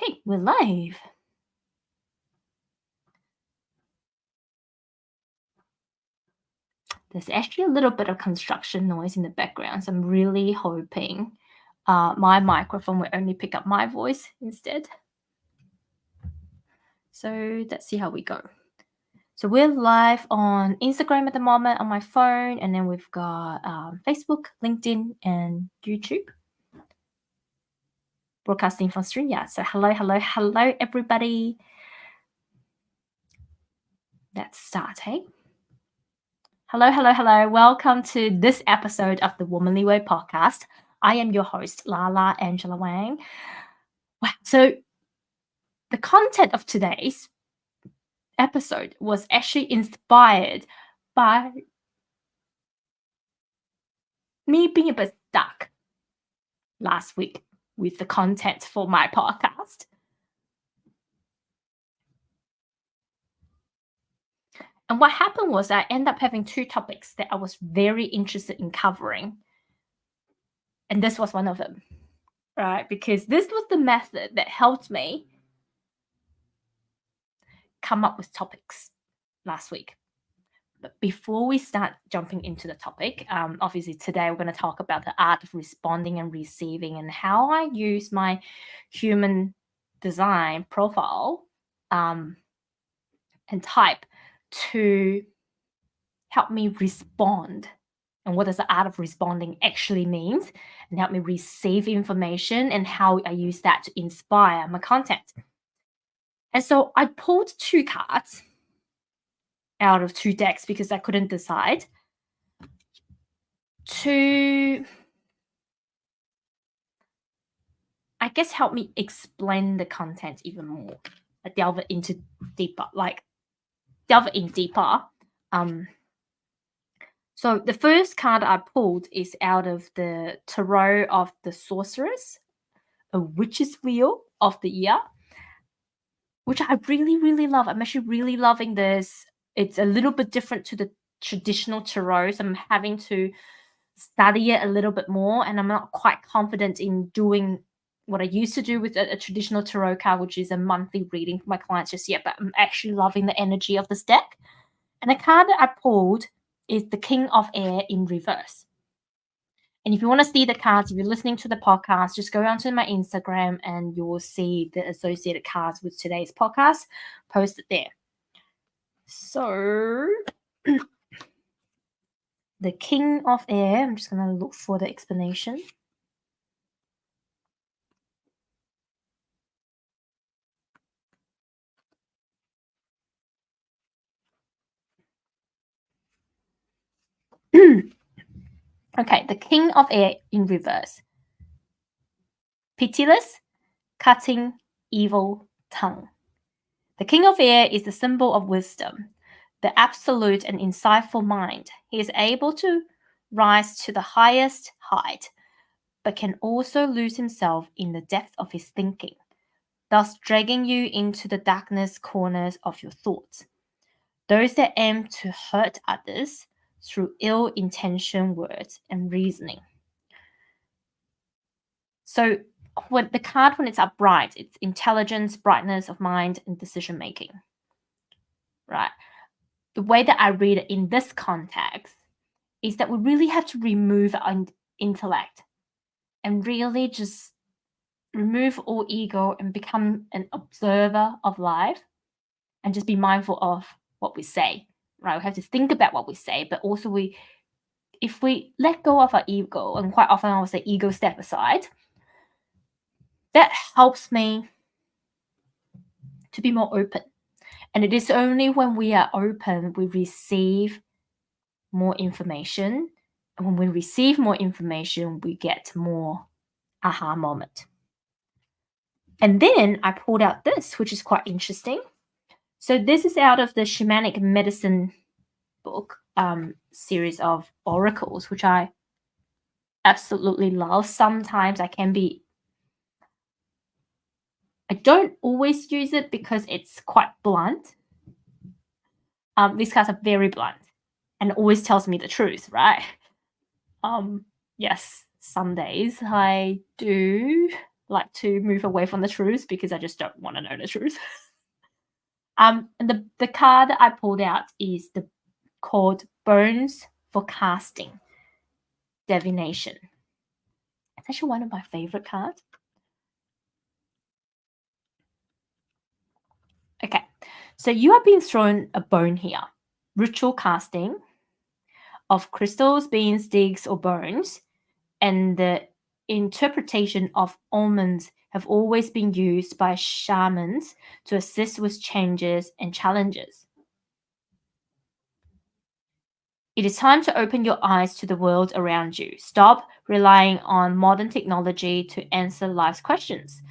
Okay, we're live. There's actually a little bit of construction noise in the background, so I'm really hoping my microphone will only pick up my voice instead. So let's see how we go. So we're live on Instagram at the moment on my phone, and then we've got Facebook, LinkedIn, and YouTube. Broadcasting from StreamYard. So hello, everybody. Let's start, hey? Hello. Welcome to this episode of the Womanly Way podcast. I am your host, Lala Angela Wang. Wow. So the content of today's episode was actually inspired by me being a bit stuck last week with the content for my podcast. And what happened was I ended up having two topics that I was very interested in covering. And this was one of them, right? Because this was the method that helped me come up with topics last week. But before we start jumping into the topic, obviously today we're going to talk about the art of responding and receiving and how I use my human design profile and type to help me respond, and what does the art of responding actually means, and help me receive information and how I use that to inspire my content. And so I pulled two cards out of two decks because I couldn't decide to, I guess, help me explain the content even more, delve in deeper. So the first card I pulled is out of the Tarot of the Sorceress, a Witch's Wheel of the Year, which I really love. I'm actually really loving this. It's a little bit different to the traditional tarot, so I'm having to study it a little bit more, and I'm not quite confident in doing what I used to do with a traditional tarot card, which is a monthly reading for my clients just yet, but I'm actually loving the energy of this deck. And the card that I pulled is the King of Air in reverse. And if you want to see the cards, if you're listening to the podcast, just go onto my Instagram and you will see the associated cards with today's podcast posted there. So the King of Air, I'm just going to look for the explanation. Okay, the King of Air in reverse. Pitiless, cutting, evil tongue. The King of Air is the symbol of wisdom, the absolute and insightful mind. He is able to rise to the highest height, but can also lose himself in the depth of his thinking, thus dragging you into the darkness corners of your thoughts. Those that aim to hurt others through ill-intentioned words and reasoning. So when it's upright, it's intelligence, brightness of mind, and decision making. Right? The way that I read it in this context is that we really have to remove our intellect and really just remove all ego and become an observer of life and just be mindful of what we say, right? We have to think about what we say, but also if we let go of our ego, and quite often I would say ego step aside, that helps me to be more open. And it is only when we are open, we receive more information. And when we receive more information, we get more aha moment. And then I pulled out this, which is quite interesting. So this is out of the Shamanic Medicine book series of oracles, which I absolutely love. Sometimes I don't always use it because it's quite blunt. These cards are very blunt and always tells me the truth, right? Yes, some days I do like to move away from the truth because I just don't want to know the truth. And the card that I pulled out is called Bones for Casting Divination. It's actually one of my favorite cards. Okay, so you are being thrown a bone here. Ritual casting of crystals, beans, sticks, or bones, and the interpretation of omens have always been used by shamans to assist with changes and challenges. It is time to open your eyes to the world around you. Stop relying on modern technology to answer life's questions.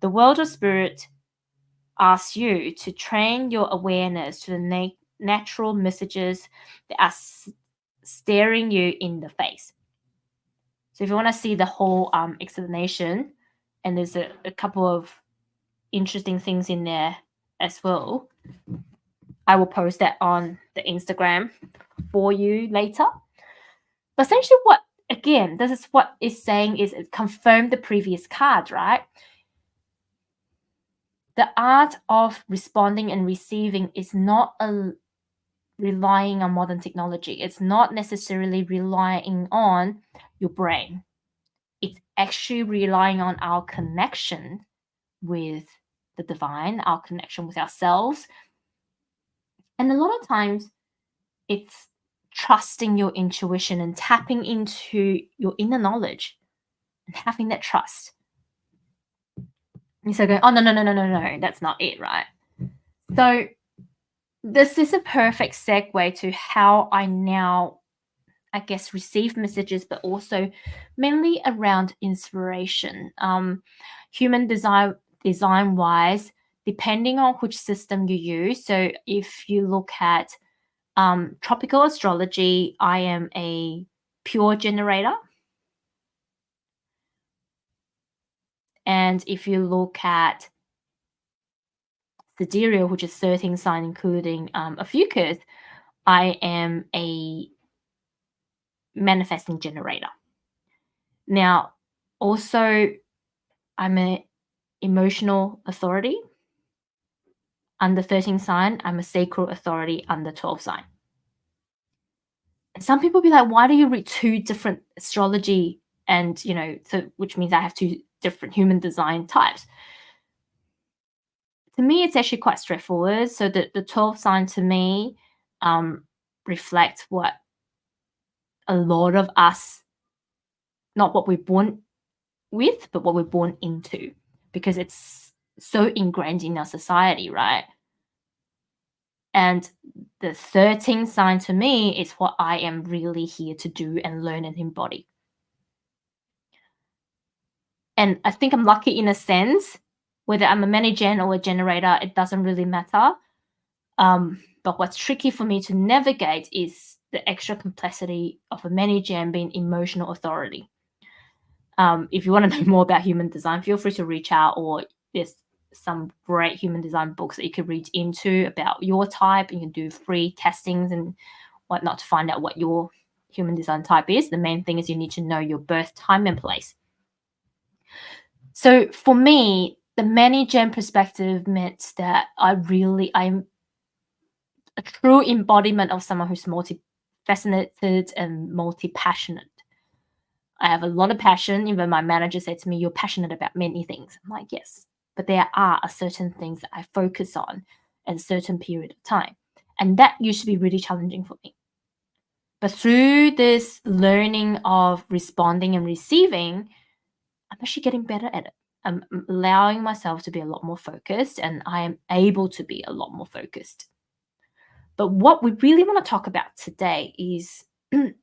The world of spirit asks you to train your awareness to the natural messages that are staring you in the face. So if you want to see the whole explanation, and there's a couple of interesting things in there as well, I will post that on the Instagram for you later. But essentially this is what it's saying is it confirmed the previous card, right? The art of responding and receiving is not relying on modern technology. It's not necessarily relying on your brain. It's actually relying on our connection with the divine, our connection with ourselves. And a lot of times it's trusting your intuition and tapping into your inner knowledge and having that trust. Instead of going, oh, no, that's not it, right? So this is a perfect segue to how I now, I guess, receive messages, but also mainly around inspiration. Human design wise, depending on which system you use. So if you look at tropical astrology, I am a pure generator. And if you look at sidereal, which is 13 sign, including Ophiuchus, I am a manifesting generator. Now, also, I'm an emotional authority. Under 13 sign, I'm a sacral authority under 12 sign. And some people be like, why do you read two different astrology and, so which means I have two different human design types? To me, it's actually quite straightforward. So the 12 sign to me reflects what a lot of us, not what we're born with, but what we're born into, because it's so ingrained in our society, right? And the 13th sign to me is what I am really here to do and learn and embody. And I think I'm lucky in a sense, whether I'm a mani-gen or a generator, it doesn't really matter. But what's tricky for me to navigate is the extra complexity of a mani-gen being emotional authority. If you want to know more about human design, feel free to reach out, or there's some great human design books that you could read into about your type. You can do free testings and whatnot to find out what your human design type is. The main thing is you need to know your birth time and place. So for me, the mani-gen perspective meant that I'm a true embodiment of someone who's multifaceted and multi-passionate. I have a lot of passion. Even my manager said to me, you're passionate about many things. I'm like, yes, but there are certain things that I focus on at a certain period of time. And that used to be really challenging for me. But through this learning of responding and receiving, I'm actually getting better at it. I'm allowing myself to be a lot more focused, and I am able to be a lot more focused. But what we really want to talk about today is the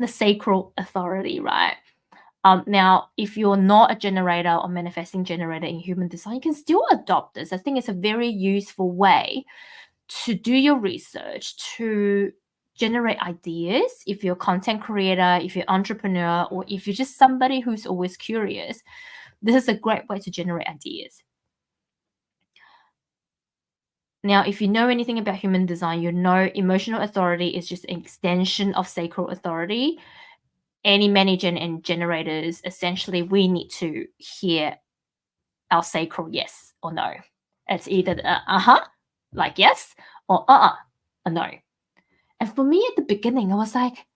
sacral authority, right? Now, if you're not a generator or manifesting generator in human design, you can still adopt this. I think it's a very useful way to do your research, to generate ideas. If you're a content creator, if you're an entrepreneur, or if you're just somebody who's always curious, this is a great way to generate ideas. Now, if you know anything about human design, you know emotional authority is just an extension of sacral authority. any manager and generators, essentially, we need to hear our sacral yes or no. It's either uh-huh, like yes, or a no. And for me at the beginning, I was like,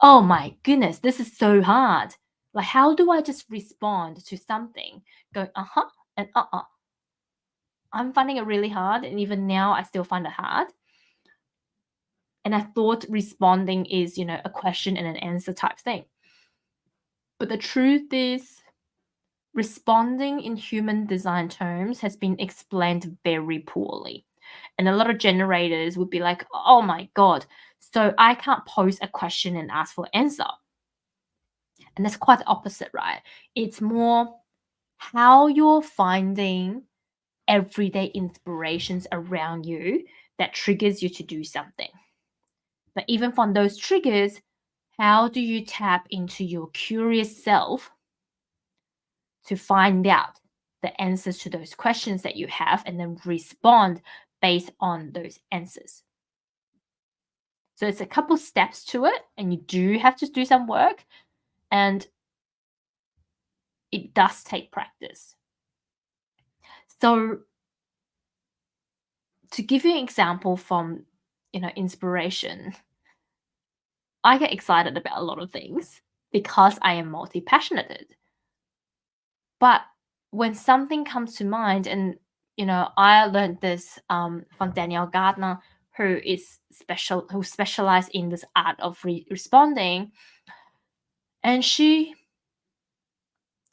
oh my goodness, this is so hard. Like, how do I just respond to something going uh-huh and I'm finding it really hard, and even now I still find it hard. And I thought responding is, a question and an answer type thing. But the truth is, responding in human design terms has been explained very poorly. And a lot of generators would be like, oh my God, so I can't pose a question and ask for answer. And that's quite the opposite, right? It's more how you're finding everyday inspirations around you that triggers you to do something. But even from those triggers, how do you tap into your curious self to find out the answers to those questions that you have and then respond based on those answers? So it's a couple steps to it, and you do have to do some work, and it does take practice. So to give you an example from, inspiration, I get excited about a lot of things because I am multi-passionate. But when something comes to mind, and I learned this from Danielle Gardner, who specialized in this art of responding, and she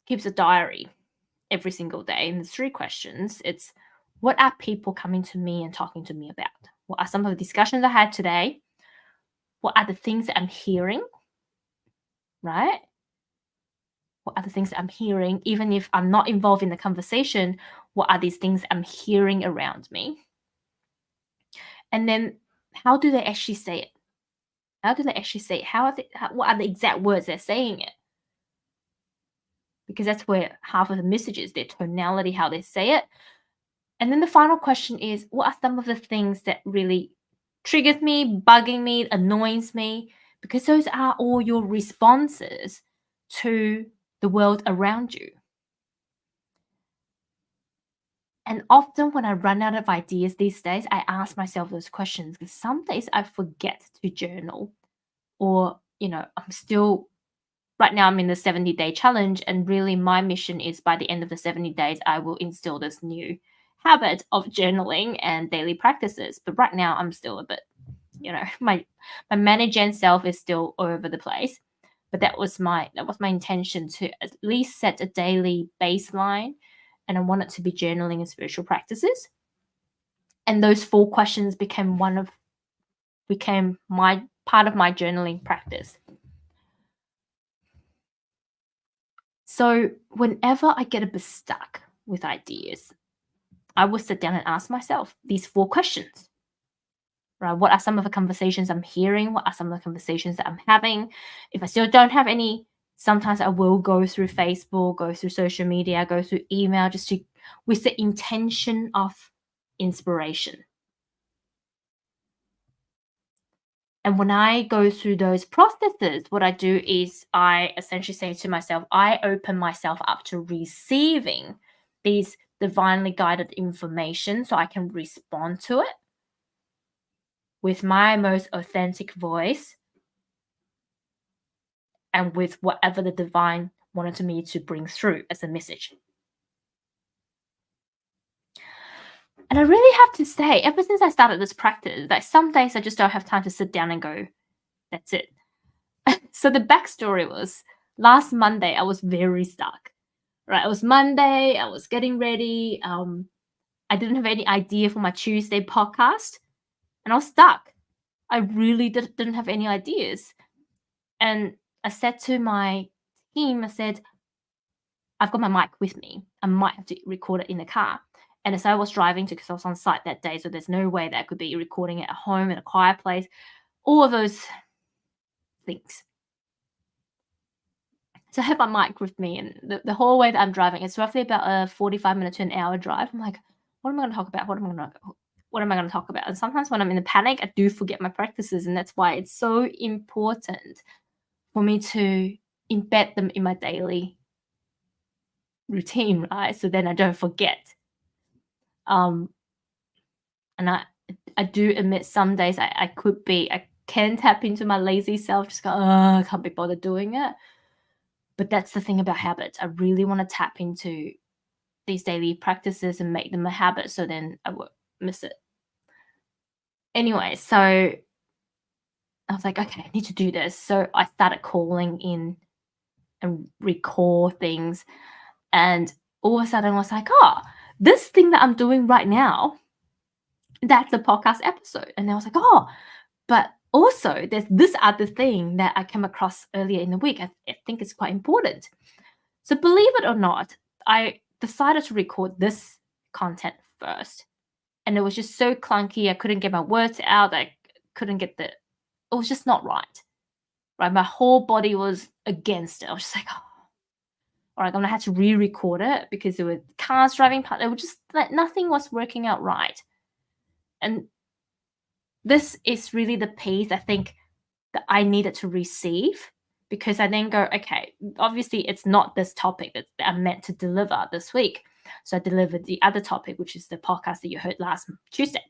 keeps a diary every single day. And there's 3 questions. It's, what are people coming to me and talking to me about? What are some of the discussions I had today? What are the things that I'm hearing? Right? What are the things that I'm hearing? Even if I'm not involved in the conversation, what are these things I'm hearing around me? And then how do they actually say it? How do they actually say it? What are the exact words they're saying it? Because that's where half of the message is, their tonality, how they say it. And then the final question is, what are some of the things that really triggers me, bugging me, annoys me? Because those are all your responses to the world around you. And often when I run out of ideas these days, I ask myself those questions, because some days I forget to journal, or, right now I'm in the 70-day challenge, and really my mission is by the end of the 70 days, I will instill this new habit of journaling and daily practices. But right now I'm still a bit, my management self is still all over the place. But that was my intention, to at least set a daily baseline, and I want it to be journaling and spiritual practices. And those 4 questions became my part of my journaling practice. So whenever I get a bit stuck with ideas, I will sit down and ask myself these 4 questions. Right? What are some of the conversations I'm hearing? What are some of the conversations that I'm having? If I still don't have any, sometimes I will go through Facebook, go through social media, go through email, with the intention of inspiration. And when I go through those processes, what I do is I essentially say to myself, I open myself up to receiving these divinely guided information so I can respond to it with my most authentic voice and with whatever the divine wanted me to bring through as a message. And I really have to say, ever since I started this practice, like some days I just don't have time to sit down and go, that's it. So the backstory was, last Monday I was very stuck. Right, it was Monday. I was getting ready. I didn't have any idea for my Tuesday podcast, and I was stuck. I really didn't have any ideas. And I said to my team, I said, I've got my mic with me. I might have to record it in the car. And as I was driving because I was on site that day, so there's no way that I could be recording it at home in a quiet place. All of those things. So I have my mic with me, and the whole way that I'm driving, it's roughly about a 45-minute to an hour drive. I'm like, what am I going to talk about? What am I going to talk about? And sometimes when I'm in a panic, I do forget my practices, and that's why it's so important for me to embed them in my daily routine, right? So then I don't forget. And I do admit some days I can tap into my lazy self, just go, oh, I can't be bothered doing it. But that's the thing about habits. I really want to tap into these daily practices and make them a habit so then I won't miss it. Anyway, so I was like, okay, I need to do this. So I started calling in and record things. And all of a sudden I was like, oh, this thing that I'm doing right now, that's a podcast episode. And I was like, oh, but also there's this other thing that I came across earlier in the week. I think it's quite important. So believe it or not, I decided to record this content first. And it was just so clunky. I couldn't get my words out. I couldn't get it was just not right. Right. My whole body was against it. I was just like, oh, all right, I'm gonna have to re-record it because there were cars driving past. It was just like nothing was working out right. And this is really the piece I think that I needed to receive because I then go, okay, obviously it's not this topic that I'm meant to deliver this week. So I delivered the other topic, which is the podcast that you heard last Tuesday.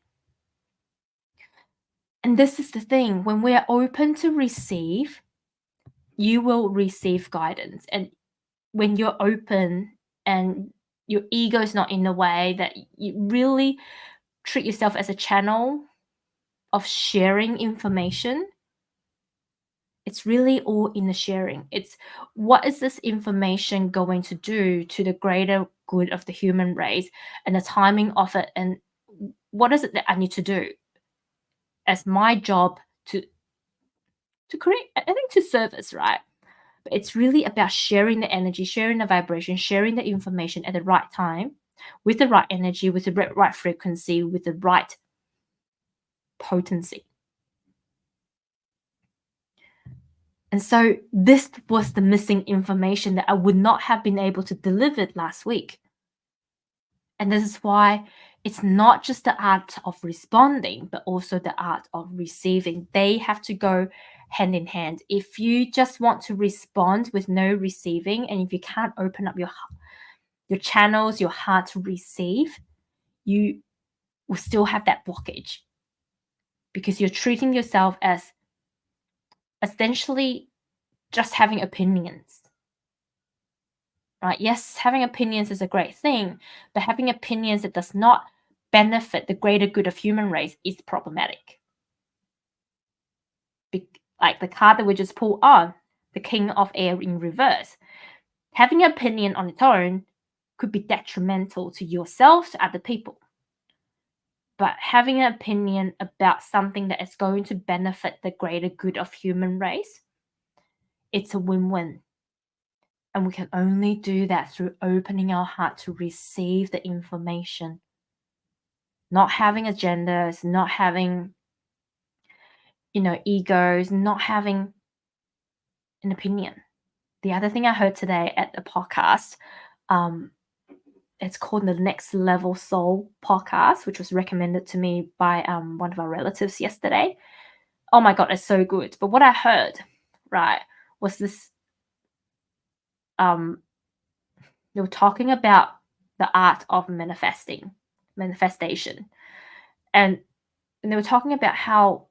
And this is the thing, when we're open to receive, you will receive guidance. And when you're open and your ego is not in the way, that you really treat yourself as a channel of sharing information, it's really all in the sharing. It's what is this information going to do to the greater good of the human race and the timing of it, and what is it that I need to do as my job to create, I think, to service, right? But it's really about sharing the energy, sharing the vibration, sharing the information at the right time, with the right energy, with the right frequency, with the right potency. And so this was the missing information that I would not have been able to deliver last week. And this is why it's not just the art of responding, but also the art of receiving. They have to go hand in hand. If you just want to respond with no receiving, and if you can't open up your channels, your heart to receive, you will still have that blockage because you're treating yourself as essentially just having opinions. Right? Yes, having opinions is a great thing, but having opinions that does not benefit the greater good of human race is problematic. Like the card that we just pulled on, the King of Air in reverse. Having an opinion on its own could be detrimental to yourself, to other people. But having an opinion about something that is going to benefit the greater good of human race, it's a win-win. And we can only do that through opening our heart to receive the information. Not having agendas, not having, egos, not having an opinion. The other thing I heard today at the podcast, it's called the Next Level Soul podcast, which was recommended to me by one of our relatives yesterday. Oh my God, it's so good. But what I heard, right, was this, they were talking about the art of manifestation. And they were talking about how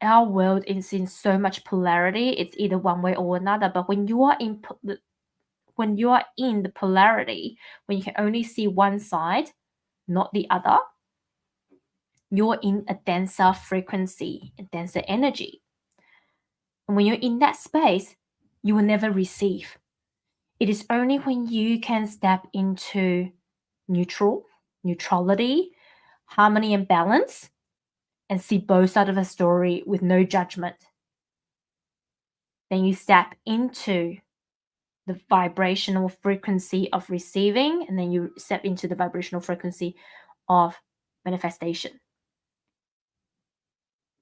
our world is in so much polarity. It's either one way or another. But when you are in the polarity, when you can only see one side, not the other, you're in a denser frequency, a denser energy. And when you're in that space, you will never receive. It is only when you can step into neutrality, harmony, and balance, and see both sides of a story with no judgment, then you step into the vibrational frequency of receiving, and then you step into the vibrational frequency of manifestation.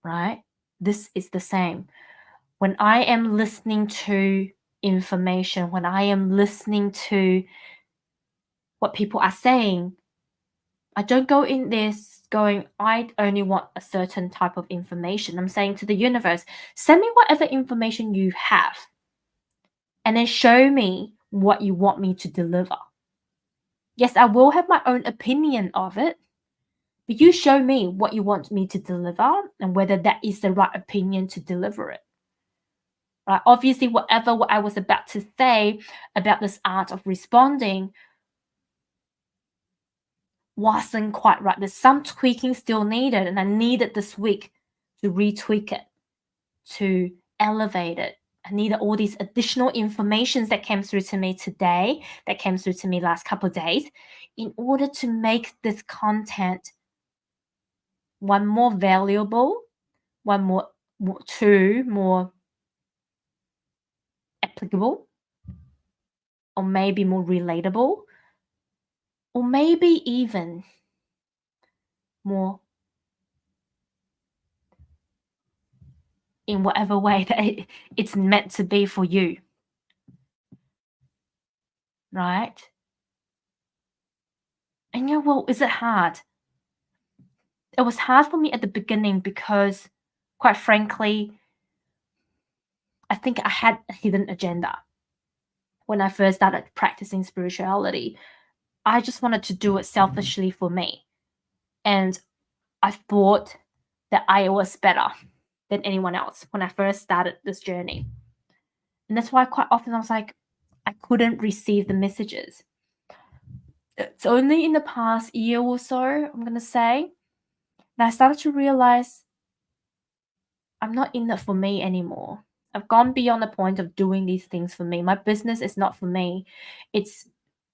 Right? This is the same. When I am listening to information, when I am listening to what people are saying, I don't go in this going, I only want a certain type of information. I'm saying to the universe, send me whatever information you have. and then show me what you want me to deliver. Yes, I will have my own opinion of it, but you show me what you want me to deliver and whether that is the right opinion to deliver it. Right? Obviously, what I was about to say about this art of responding wasn't quite right. There's some tweaking still needed, and I needed this week to retweak it, to elevate it. I needed all these additional informations that came through to me today, that came through to me last couple of days, in order to make this content one more valuable, two more applicable, or maybe more relatable, or maybe even more in whatever way that it's meant to be for you. Right? And well, is it hard? It was hard for me at the beginning because, quite frankly, I think I had a hidden agenda. When I first started practicing spirituality, I just wanted to do it selfishly for me. And I thought that I was better than anyone else when I first started this journey. And that's why quite often I was like, I couldn't receive the messages. It's only in the past year or so, I'm going to say, that I started to realize I'm not in it for me anymore. I've gone beyond the point of doing these things for me. My business is not for me. It's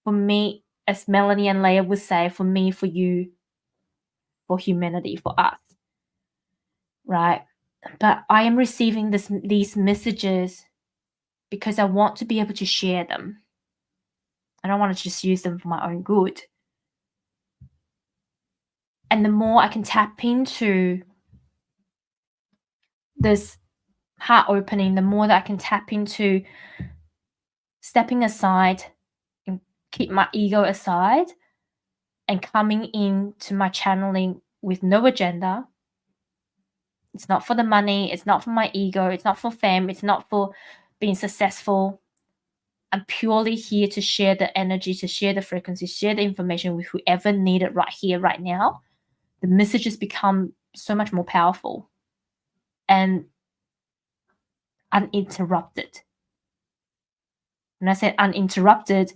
for me, as Melanie and Leah would say, for me, for you, for humanity, for us. Right? But I am receiving these messages because I want to be able to share them. I don't want to just use them for my own good. And the more I can tap into this heart opening, the more that I can tap into stepping aside and keep my ego aside and coming into my channeling with no agenda. It's not for the money. It's not for my ego. It's not for fame. It's not for being successful. I'm purely here to share the energy, to share the frequency, share the information with whoever need it right here, right now. The messages become so much more powerful and uninterrupted. When I say uninterrupted,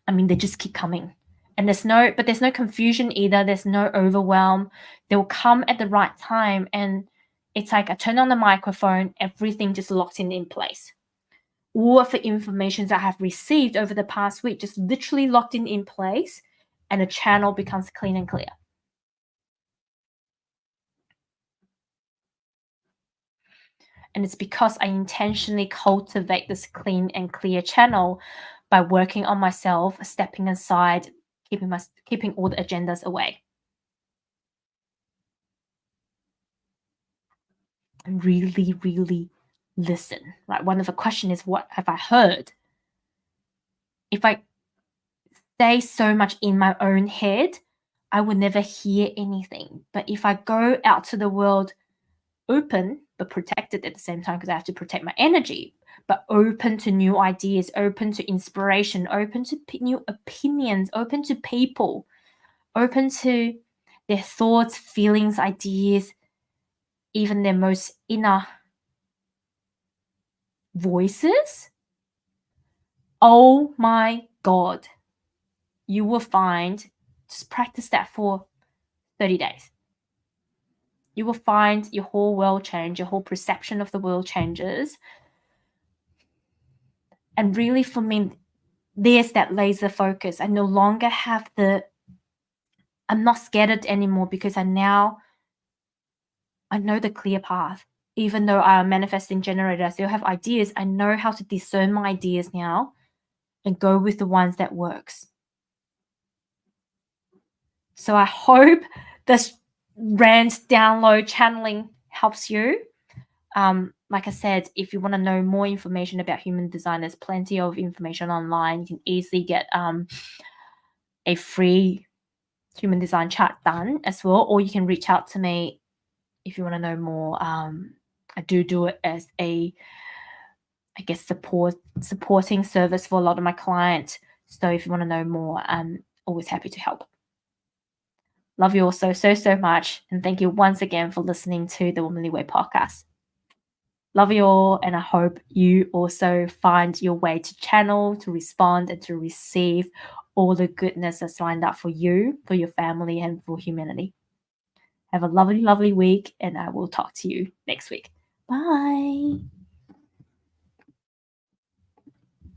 I mean they just keep coming. And there's no confusion either. There's no overwhelm. They'll come at the right time. And it's like I turn on the microphone, everything just locked in place. All of the information that I have received over the past week just literally locked in place, and the channel becomes clean and clear. And it's because I intentionally cultivate this clean and clear channel by working on myself, stepping aside, keeping all the agendas away. And really, really listen, right? One of the questions is, what have I heard? If I stay so much in my own head, I would never hear anything. But if I go out to the world open, but protected at the same time, because I have to protect my energy, but open to new ideas, open to inspiration, open to new opinions, open to people, open to their thoughts, feelings, ideas, even their most inner voices. Oh my God, you will find, just practice that for 30 days. You will find your whole world change, your whole perception of the world changes. And really, for me, there's that laser focus. I no longer have I'm not scared anymore, because I know the clear path. Even though I'm a manifesting generator, I still have ideas. I know how to discern my ideas now and go with the ones that works. So I hope this rant download channeling helps you. Like I said, if you want to know more information about human design, there's plenty of information online. You can easily get a free human design chart done as well, or you can reach out to me if you want to know more. I do it as a I guess, supporting service for a lot of my clients. So if you want to know more, I'm always happy to help. Love you all so much. And thank you once again for listening to the Womanly Way podcast. Love you all. And I hope you also find your way to channel, to respond, and to receive all the goodness that's lined up for you, for your family, and for humanity. Have a lovely, lovely week. And I will talk to you next week. Bye.